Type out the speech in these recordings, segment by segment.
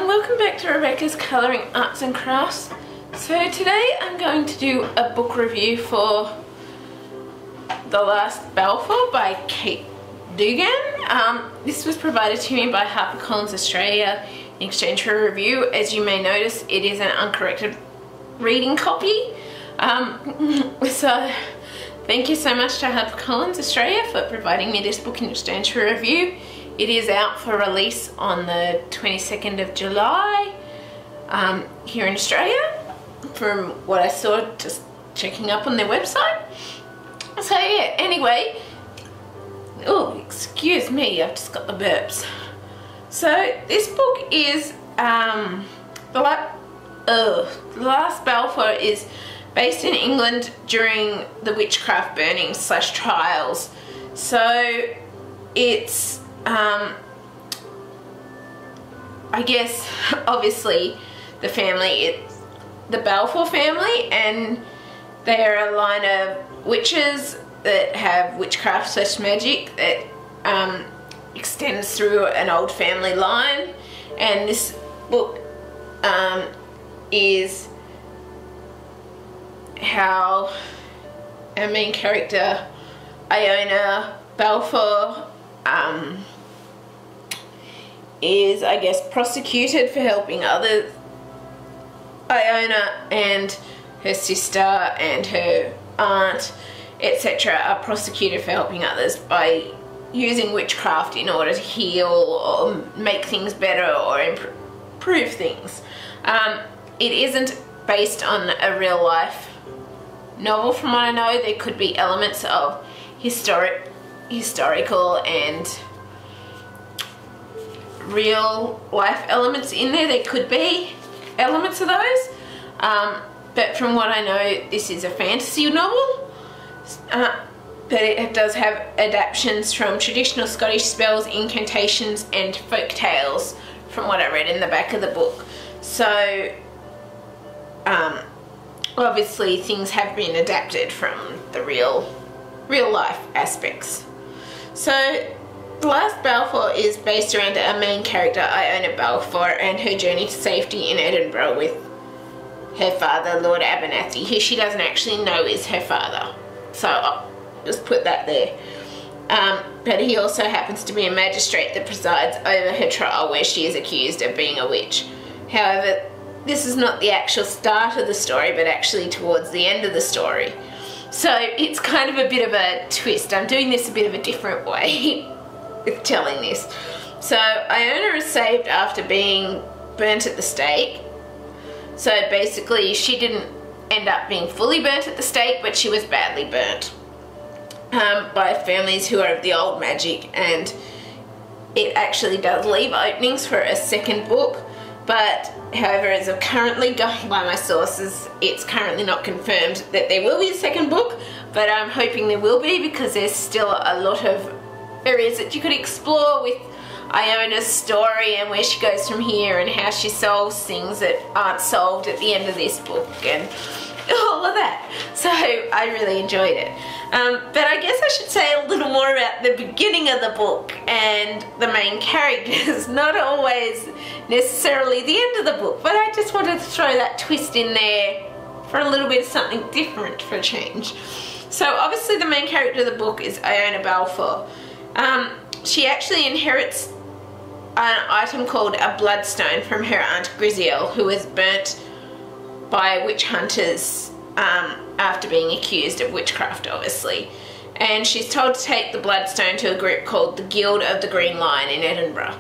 welcome back to Rebecca's Colouring Arts and Crafts. So today I'm going to do a book review for The Last Balfour by Cait Duggan. This was provided to me by HarperCollins Australia in exchange for a review. As you may notice, it is an uncorrected reading copy. So thank you so much to HarperCollins Australia for providing me this book in exchange for a review. It is out for release on the 22nd of July here in Australia, from what I saw just checking up on their website. So yeah, anyway, oh, excuse me, I've just got the burps. So this book is, The Last Balfour is based in England during the witchcraft burnings / trials. So it's I guess obviously the family, it's the Balfour family, and they are a line of witches that have witchcraft / magic that extends through an old family line. And this book is how our main character, Iona Balfour, is, I guess, prosecuted for helping others. Iona and her sister and her aunt, etc., are prosecuted for helping others by using witchcraft in order to heal or make things better or improve things. It isn't based on a real life novel, from what I know. There could be elements of historical and real life elements in there. There could be elements of those, but from what I know, this is a fantasy novel, but it does have adaptations from traditional Scottish spells, incantations and folk tales, from what I read in the back of the book. So obviously things have been adapted from the real life aspects. So The Last Balfour is based around our main character, Iona Balfour, and her journey to safety in Edinburgh with her father, Lord Abernathy, who she doesn't actually know is her father. So I'll just put that there. But he also happens to be a magistrate that presides over her trial, where she is accused of being a witch. However, this is not the actual start of the story, but actually towards the end of the story. So it's kind of a bit of a twist. I'm doing this a bit of a different way with telling this. So Iona is saved after being burnt at the stake. So basically she didn't end up being fully burnt at the stake, but she was badly burnt by families who are of the old magic, and it actually does leave openings for a second book. But however, as of currently going by my sources, it's currently not confirmed that there will be a second book, but I'm hoping there will be, because there's still a lot of areas that you could explore with Iona's story and where she goes from here and how she solves things that aren't solved at the end of this book and all of that. So I really enjoyed it. But I guess I should say a little more about the beginning of the book and the main characters, not always necessarily the end of the book, but I just wanted to throw that twist in there for a little bit of something different for a change. So obviously the main character of the book is Iona Balfour. She actually inherits an item called a bloodstone from her aunt Griziel, who was burnt by witch hunters after being accused of witchcraft, obviously. And she's told to take the bloodstone to a group called the Guild of the Green Lion in Edinburgh.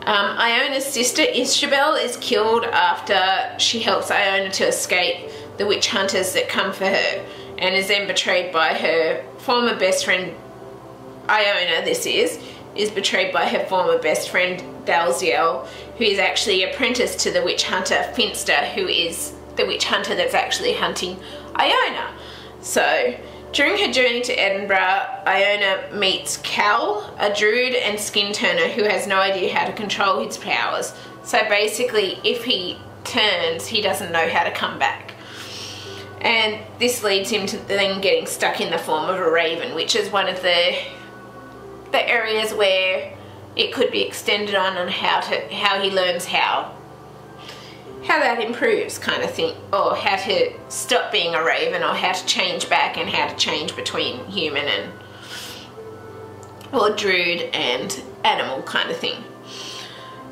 Iona's sister Isabel is killed after she helps Iona to escape the witch hunters that come for her, and is then betrayed by her former best friend. Iona, this is betrayed by her former best friend Dalziel, who is actually apprenticed to the witch hunter Finster, who is the witch hunter that's actually hunting Iona. So during her journey to Edinburgh, Iona meets Cal, a druid and skin turner who has no idea how to control his powers. So basically, if he turns, he doesn't know how to come back. And this leads him to then getting stuck in the form of a raven, which is one of the areas where it could be extended on how he learns how that improves, kind of thing, or how to stop being a raven, or how to change back, and how to change between human and or druid and animal, kind of thing.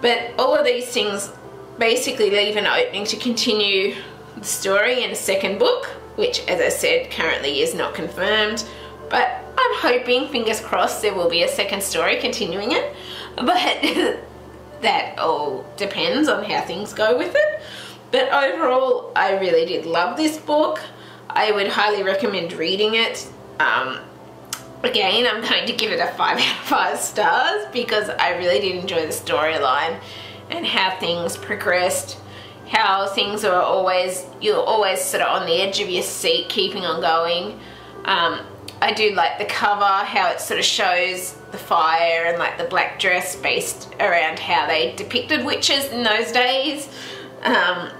But all of these things basically leave an opening to continue the story in a second book, which, as I said, currently is not confirmed, but I'm hoping, fingers crossed, there will be a second story continuing it. But that all depends on how things go with it. But overall, I really did love this book. I would highly recommend reading it. Again, I'm going to give it a 5 out of 5 stars because I really did enjoy the storyline and how things progressed, how things are always, you're always sort of on the edge of your seat, keeping on going. I do like the cover, how it sort of shows the fire and like the black dress based around how they depicted witches in those days. I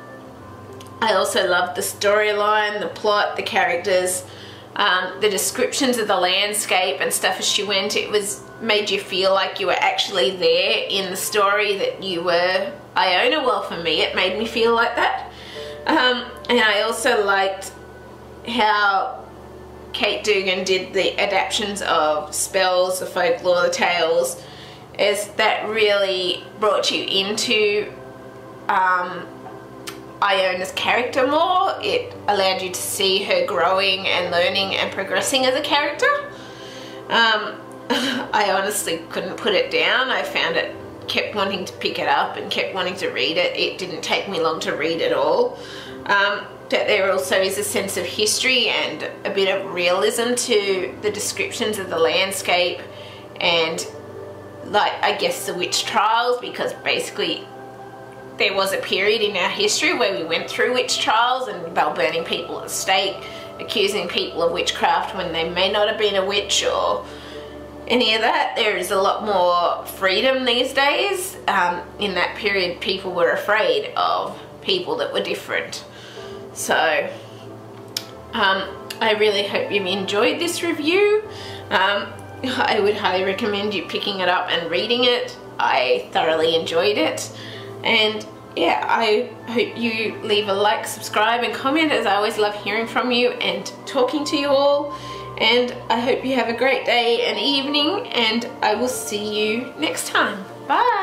also loved the storyline, the plot, the characters, the descriptions of the landscape and stuff as she went. It made you feel like you were actually there in the story, that you were Iona. Well, for me, it made me feel like that. And I also liked how Cait Duggan did the adaptations of spells, the folklore, the tales, as that really brought you into Iona's character more. It allowed you to see her growing and learning and progressing as a character. I honestly couldn't put it down. I found it, kept wanting to pick it up and kept wanting to read it. It didn't take me long to read it all. But there also is a sense of history and a bit of realism to the descriptions of the landscape and, like, I guess the witch trials, because basically there was a period in our history where we went through witch trials and they were burning people at the stake, accusing people of witchcraft when they may not have been a witch or any of that. There is a lot more freedom these days. In that period, people were afraid of people that were different. So I really hope you enjoyed this review. I would highly recommend you picking it up and reading it. I thoroughly enjoyed it. And yeah, I hope you leave a like, subscribe and comment, as I always love hearing from you and talking to you all. And I hope you have a great day and evening, and I will see you next time. Bye!